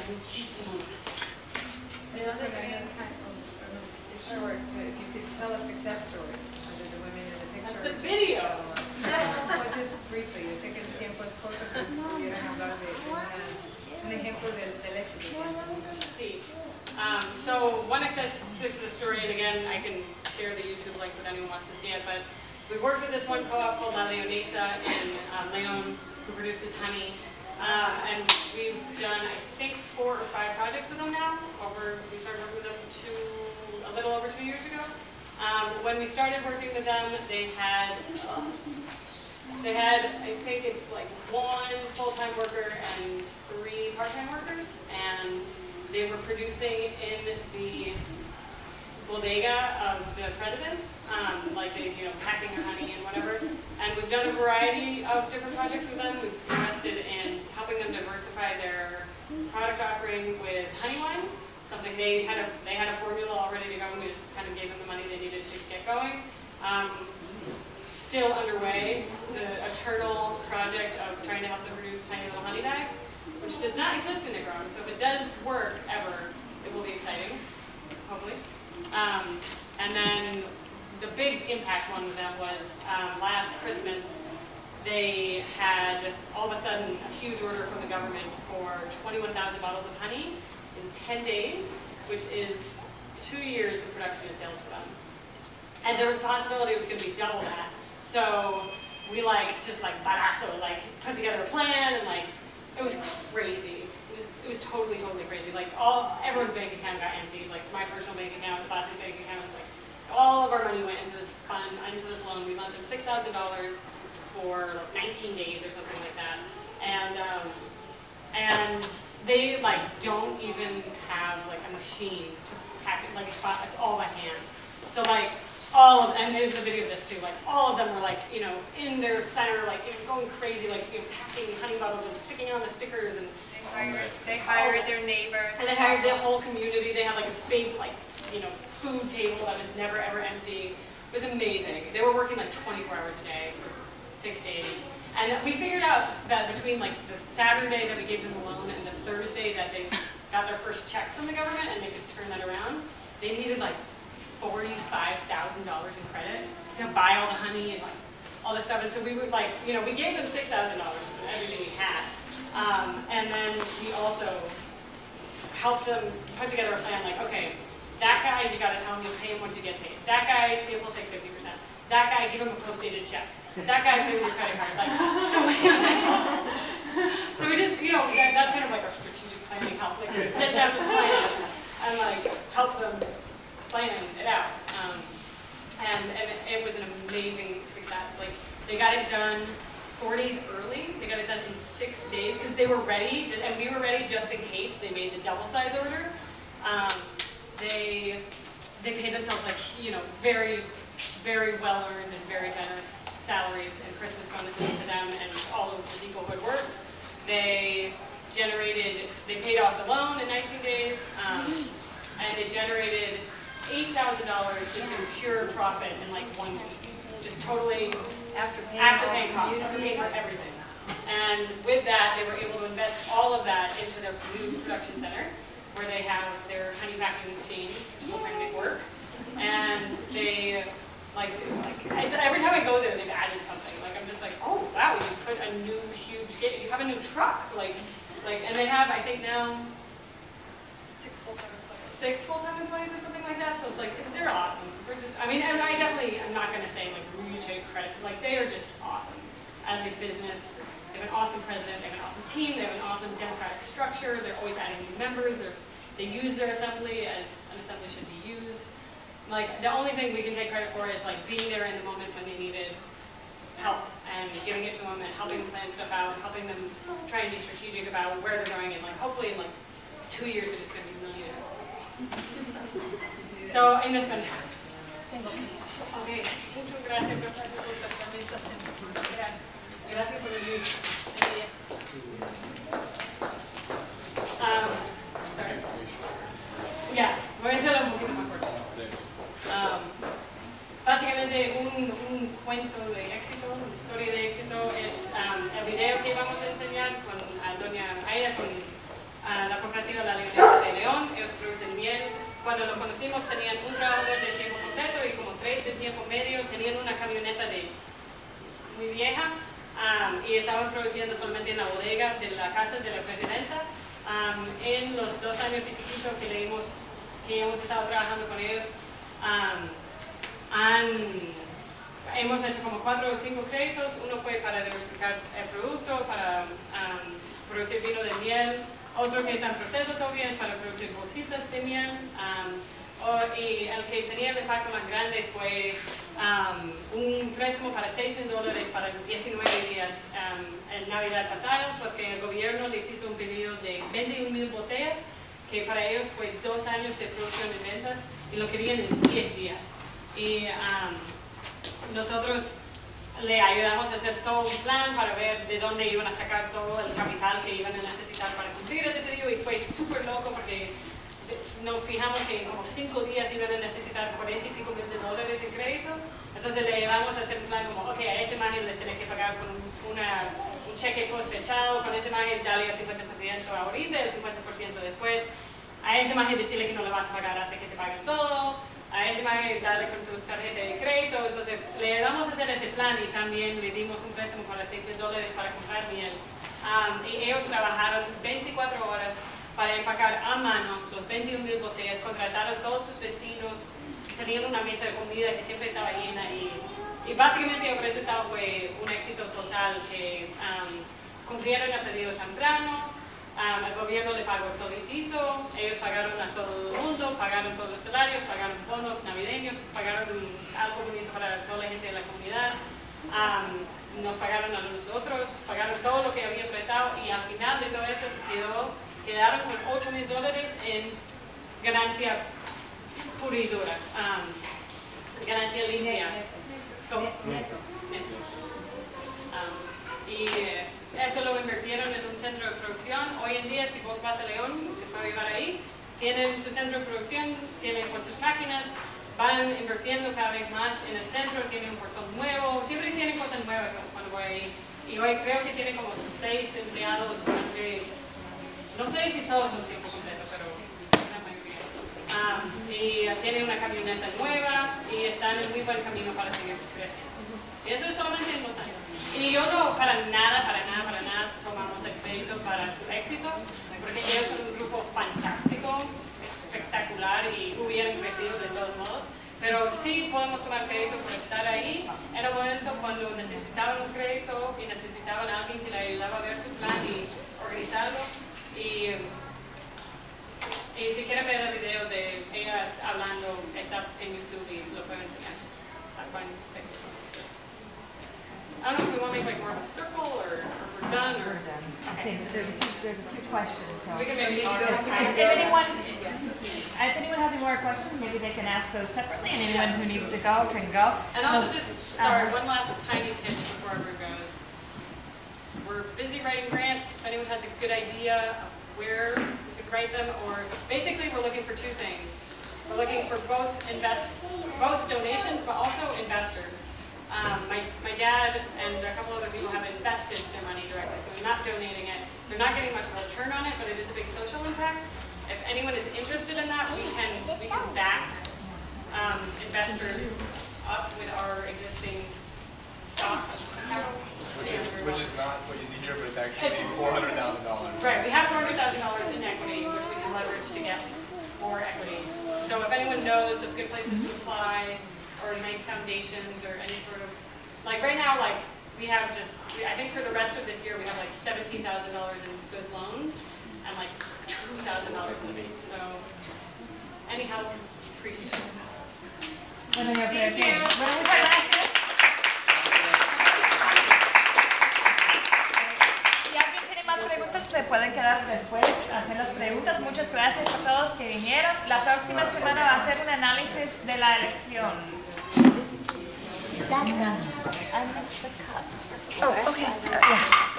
muchísimo más. Sure, if you could tell a success story under the women in the picture. That's the video. No, just briefly. Yo sé que el tiempo es corto, pero si pudieran hablar de un ejemplo del éxito. Sí. So one success story, and again, I can share the YouTube link if anyone wants to see it, but we worked with this one co-op called La Leonesa in Leon, who produces honey. And we've done, I think, 4 or 5 projects with them now. We started working with them a little over 2 years ago. When we started working with them, they had, I think it's like 1 full-time worker and 3 part-time workers, and they were producing in the bodega of the president, like they, packing their honey and whatever. And we've done a variety of different projects with them. We've invested in helping them diversify their product offering with honey wine, something they had a formula all ready to go, and we just kind of gave them the money they needed to get going. Still underway, the eternal project of trying to help them produce tiny little honey bags, which does not exist in Nicaragua. So if it does work ever, it will be exciting, hopefully. And then the big impact one with them was last Christmas, they had all of a sudden a huge order from the government for 21,000 bottles of honey in 10 days, which is 2 years of production and sales for them. And there was a possibility it was going to be double that. So we just balazo, put together a plan, and it was crazy. It was totally crazy. Everyone's bank account got emptied. My personal bank account, the boss's bank account was all of our money went into this fund, into this loan. We lent them $6,000 for 19 days or something like that. And they don't even have a machine to pack it, it's all by hand. So and there's a video of this too, all of them were in their center, going crazy, packing honey bottles and sticking on the stickers, and they hired their neighbors. And they hired the whole community. They had a big food table that was never ever empty. It was amazing. They were working 24 hours a day for 6 days. And we figured out that between the Saturday that we gave them the loan and the Thursday that they got their first check from the government and they could turn that around, they needed $45,000 in credit to buy all the honey and all this stuff. And so we would we gave them $6,000 and everything we had. And then we also helped them put together a plan okay, that guy, you got to tell him you'll pay him once you get paid. That guy, see if he'll take 50%. That guy, give him a post-dated check. That guy, pay with your credit card. So we just, that's kind of our strategic planning help. We sit down with a plan and help them plan it out. And it was an amazing success. They got it done 4 days early. They got it done in 6 days because they were ready, and we were ready just in case they made the double size order. They paid themselves very, very well earned and very generous salaries and Christmas bonuses to them, and all of the legal good worked. They paid off the loan in 19 days, and they generated $8,000 just in pure profit in 1 week. Just totally after paying costs, after paying for everything. And with that, they were able to invest all of that into their new production center, where they have their honey packing machine, which we're still trying to make work. And they, every time I go there, they've added something. I'm just oh wow, you put a new huge gate, you have a new truck. And they have, I think now, 6 full-time employees. 6 full-time employees or something like that. So it's they're awesome. We're just, and I definitely, I'm not going to say we take credit. They are just awesome as a business. They have an awesome president. They have an awesome team. They have an awesome democratic structure. They're always adding new members. They use their assembly as an assembly should be used. The only thing we can take credit for is being there in the moment when they needed help and giving it to them and helping them plan stuff out, helping them try and be strategic about where they're going, and hopefully in 2 years they're just going to be millionaires. So, en español. Okay. Gracias por venir. Sorry. Yeah, voy a hacerlo un poquito más corto. Básicamente un cuento de éxito, una historia de éxito es el video que vamos a enseñar con doña Aida, con la cooperativa alternativa a la Leonesa de León. Ellos producen miel. Cuando lo conocimos tenían un trabajador de tiempo completo y como 3 de tiempo medio. Tenían una camioneta muy vieja y estaban produciendo solamente en la bodega de la casa de la presidenta. En los 2 años y pico que hemos estado trabajando con ellos, hemos hecho como 4 o 5 créditos. Uno fue para diversificar el producto, para producir vino de miel. Otro que está en proceso todavía es para producir bolsitas de miel. Y el que tenía el impacto más grande fue un préstamo para $6,000 para 19 días en Navidad pasada, porque el gobierno les hizo un pedido de 21,000 botellas, que para ellos fue 2 años de producción y ventas, y lo querían en 10 días. Y nosotros le ayudamos a hacer todo un plan para ver de dónde iban a sacar todo el capital que iban a necesitar para cumplir ese pedido, y fue súper loco porque nos fijamos que en como 5 días iban a necesitar $40 y pico mil en crédito. Entonces le ayudamos a hacer un plan como, ok, a ese imagen le tenés que pagar con un cheque post fechado, con esa imagen dale el 50% ahorita y el 50% después. A esa imagen decirle que no le vas a pagar antes que te paguen todo. A esa imagen darle con tu tarjeta de crédito. Entonces le ayudamos a hacer ese plan, y también le dimos un préstamo para $6,000 para comprar miel. Y ellos trabajaron 24 horas para empacar a mano los 21,000 botellas, contrataron a todos sus vecinos, tenían una mesa de comida que siempre estaba llena, y básicamente el resultado fue un éxito total, que cumplieron el pedido temprano. El gobierno le pagó toditito, ellos pagaron a todo el mundo, pagaron todos los salarios, pagaron bonos navideños, pagaron algo bonito para toda la gente de la comunidad, nos pagaron a nosotros, pagaron todo lo que había prestado, y al final de todo eso quedaron con $8,000 en ganancia pura y dura, ganancia limpia. Neto. Y eso lo invirtieron en un centro de producción. Hoy en día, si vos vas a León, te puedo llevar ahí, tienen su centro de producción, tienen con sus máquinas, van invirtiendo cada vez más en el centro, tienen un portón nuevo, siempre tienen cosas nuevas cuando voy ahí. Y hoy creo que tienen como 6 empleados, no sé si todos son tiempo completo, pero la mayoría. Y tienen una camioneta nueva y están en muy buen camino para seguir creciendo. Y eso es solamente en 2 años. Y yo no para nada tomamos el crédito para su éxito, porque ellos son un grupo fantástico, espectacular, y hubieran crecido de todos modos. Pero sí podemos tomar crédito por estar ahí en el momento cuando necesitaban un crédito y necesitaban a alguien que le ayudaba a ver su plan y organizarlo. Y si quieren ver el video de ella hablando, está en YouTube y lo pueden enseñar. I don't know if we want to make like more of a circle, or if we're done, or... Okay, there's a few questions. So. We can maybe talk If anyone has any more questions, maybe they can ask those separately, and anyone who needs to go can go. And also one last tiny pitch before everyone goes. We're busy writing grants. If anyone has a good idea of where we could write them, or basically we're looking for 2 things. We're looking for both donations, but also investors. My dad and a couple other people have invested their money directly, so they're not donating it. They're not getting much of a return on it, but it is a big social impact. If anyone is interested in that, we can back investors up with our existing stock. Which is not what you see here, but it's actually $400,000. Right, we have $400,000 in equity, which we can leverage to get more equity. So if anyone knows of good places to apply, or nice foundations, or any sort of, like right now, like we have I think for the rest of this year we have like $17,000 in good loans, and like $2,000 in the bank. So any help, appreciate it. Bueno, yo creo que... Bueno, muchas gracias. Si alguien tiene más preguntas, se pueden quedar después, hacer las preguntas. Muchas gracias a todos que vinieron. La próxima semana va a ser un análisis de la elección. I missed the cup. Oh, okay. Yeah.